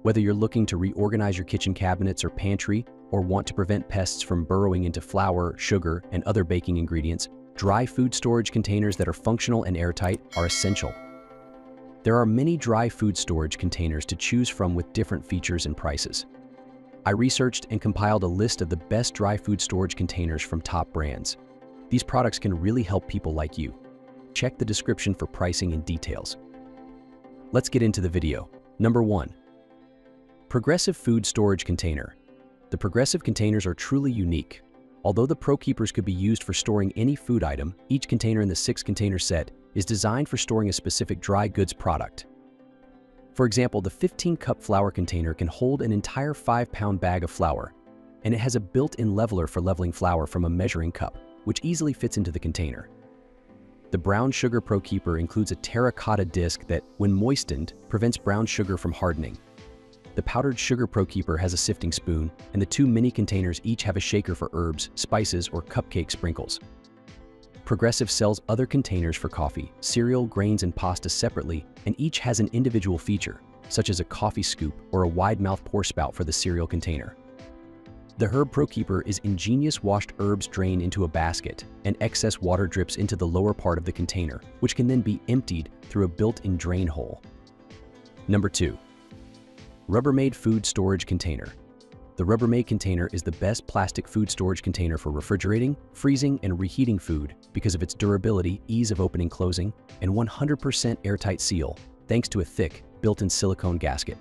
Whether you're looking to reorganize your kitchen cabinets or pantry, or want to prevent pests from burrowing into flour, sugar, and other baking ingredients, dry food storage containers that are functional and airtight are essential. There are many dry food storage containers to choose from with different features and prices. I researched and compiled a list of the best dry food storage containers from top brands. These products can really help people like you. Check the description for pricing and details. Let's get into the video. Number 1. Progressive Food Storage Container. The Progressive containers are truly unique. Although the Pro Keepers could be used for storing any food item, each container in the 6-container set is designed for storing a specific dry goods product. For example, the 15-cup flour container can hold an entire 5-pound bag of flour, and it has a built-in leveler for leveling flour from a measuring cup, which easily fits into the container. The Brown Sugar Pro Keeper includes a terracotta disc that, when moistened, prevents brown sugar from hardening. The Powdered Sugar Pro Keeper has a sifting spoon, and the 2 mini containers each have a shaker for herbs, spices, or cupcake sprinkles. Progressive sells other containers for coffee, cereal, grains, and pasta separately, and each has an individual feature, such as a coffee scoop or a wide-mouth pour spout for the cereal container. The Herb Pro Keeper is ingenious. Washed herbs drain into a basket, and excess water drips into the lower part of the container, which can then be emptied through a built-in drain hole. Number 2. Rubbermaid Food Storage Container. The Rubbermaid container is the best plastic food storage container for refrigerating, freezing, and reheating food because of its durability, ease of opening, closing, and 100% airtight seal, thanks to a thick, built-in silicone gasket.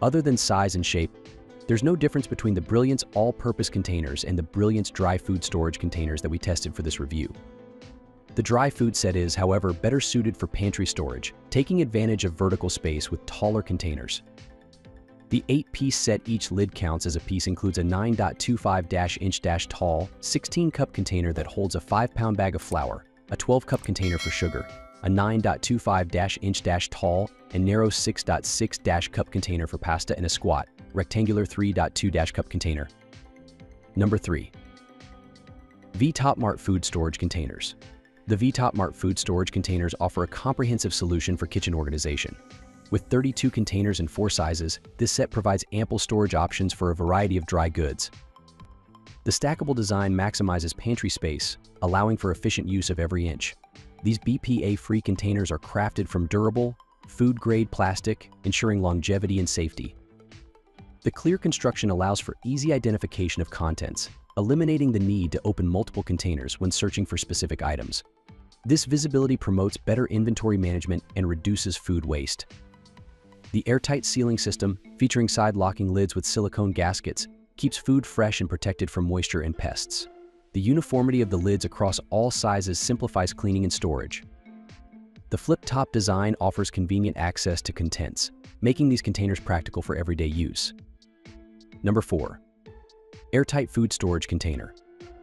Other than size and shape, there's no difference between the Brilliance all-purpose containers and the Brilliance dry food storage containers that we tested for this review. The dry food set is, however, better suited for pantry storage, taking advantage of vertical space with taller containers. The 8-piece set, each lid counts as a piece, includes a 9.25-inch tall 16-cup container that holds a 5-pound bag of flour, a 12-cup container for sugar, a 9.25-inch tall and narrow 6.6-cup container for pasta, and a squat, rectangular 3.2-cup container. Number 3. V-Top Mart Food Storage Containers. The V-Top Mart Food Storage Containers offer a comprehensive solution for kitchen organization. With 32 containers in 4 sizes, this set provides ample storage options for a variety of dry goods. The stackable design maximizes pantry space, allowing for efficient use of every inch. These BPA-free containers are crafted from durable, food-grade plastic, ensuring longevity and safety. The clear construction allows for easy identification of contents, eliminating the need to open multiple containers when searching for specific items. This visibility promotes better inventory management and reduces food waste. The airtight sealing system, featuring side-locking lids with silicone gaskets, keeps food fresh and protected from moisture and pests. The uniformity of the lids across all sizes simplifies cleaning and storage. The flip-top design offers convenient access to contents, making these containers practical for everyday use. Number 4. Airtight Food Storage Container.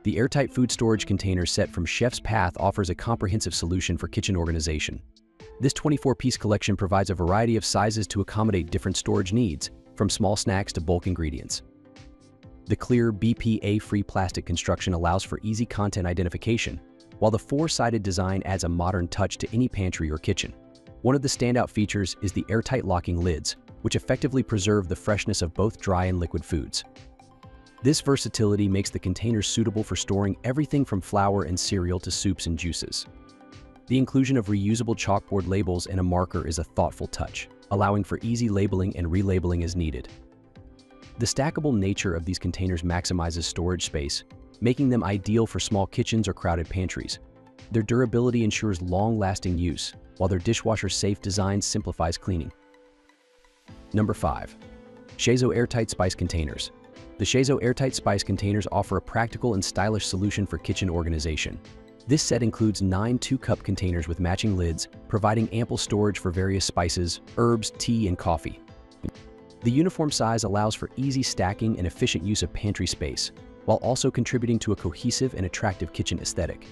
The Airtight Food Storage Container set from Chef's Path offers a comprehensive solution for kitchen organization. This 24-piece collection provides a variety of sizes to accommodate different storage needs, from small snacks to bulk ingredients. The clear, BPA-free plastic construction allows for easy content identification, while the 4-sided design adds a modern touch to any pantry or kitchen. One of the standout features is the airtight locking lids, which effectively preserve the freshness of both dry and liquid foods. This versatility makes the containers suitable for storing everything from flour and cereal to soups and juices. The inclusion of reusable chalkboard labels and a marker is a thoughtful touch, allowing for easy labeling and relabeling as needed. The stackable nature of these containers maximizes storage space, making them ideal for small kitchens or crowded pantries. Their durability ensures long-lasting use, while their dishwasher-safe design simplifies cleaning. Number 5. Shazo Airtight Spice Containers. The Shazo Airtight Spice Containers offer a practical and stylish solution for kitchen organization. This set includes 9 2-cup containers with matching lids, providing ample storage for various spices, herbs, tea, and coffee. The uniform size allows for easy stacking and efficient use of pantry space, while also contributing to a cohesive and attractive kitchen aesthetic.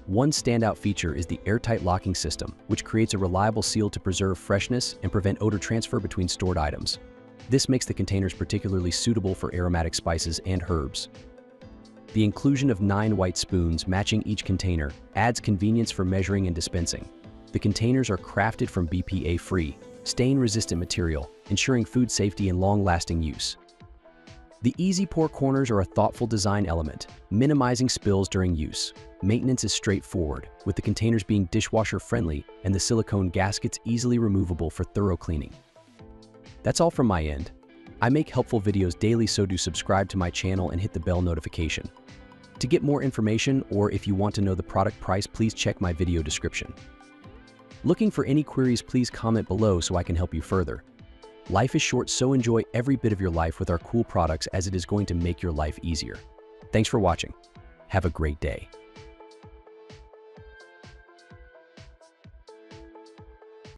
One standout feature is the airtight locking system, which creates a reliable seal to preserve freshness and prevent odor transfer between stored items. This makes the containers particularly suitable for aromatic spices and herbs. The inclusion of 9 white spoons matching each container adds convenience for measuring and dispensing. The containers are crafted from BPA-free, stain-resistant material, ensuring food safety and long-lasting use. The easy pour corners are a thoughtful design element, minimizing spills during use. Maintenance is straightforward, with the containers being dishwasher-friendly and the silicone gaskets easily removable for thorough cleaning. That's all from my end. I make helpful videos daily, so do subscribe to my channel and hit the bell notification. To get more information, or if you want to know the product price, please check my video description. Looking for any queries, please comment below so I can help you further. Life is short, so enjoy every bit of your life with our cool products, as it is going to make your life easier. Thanks for watching. Have a great day.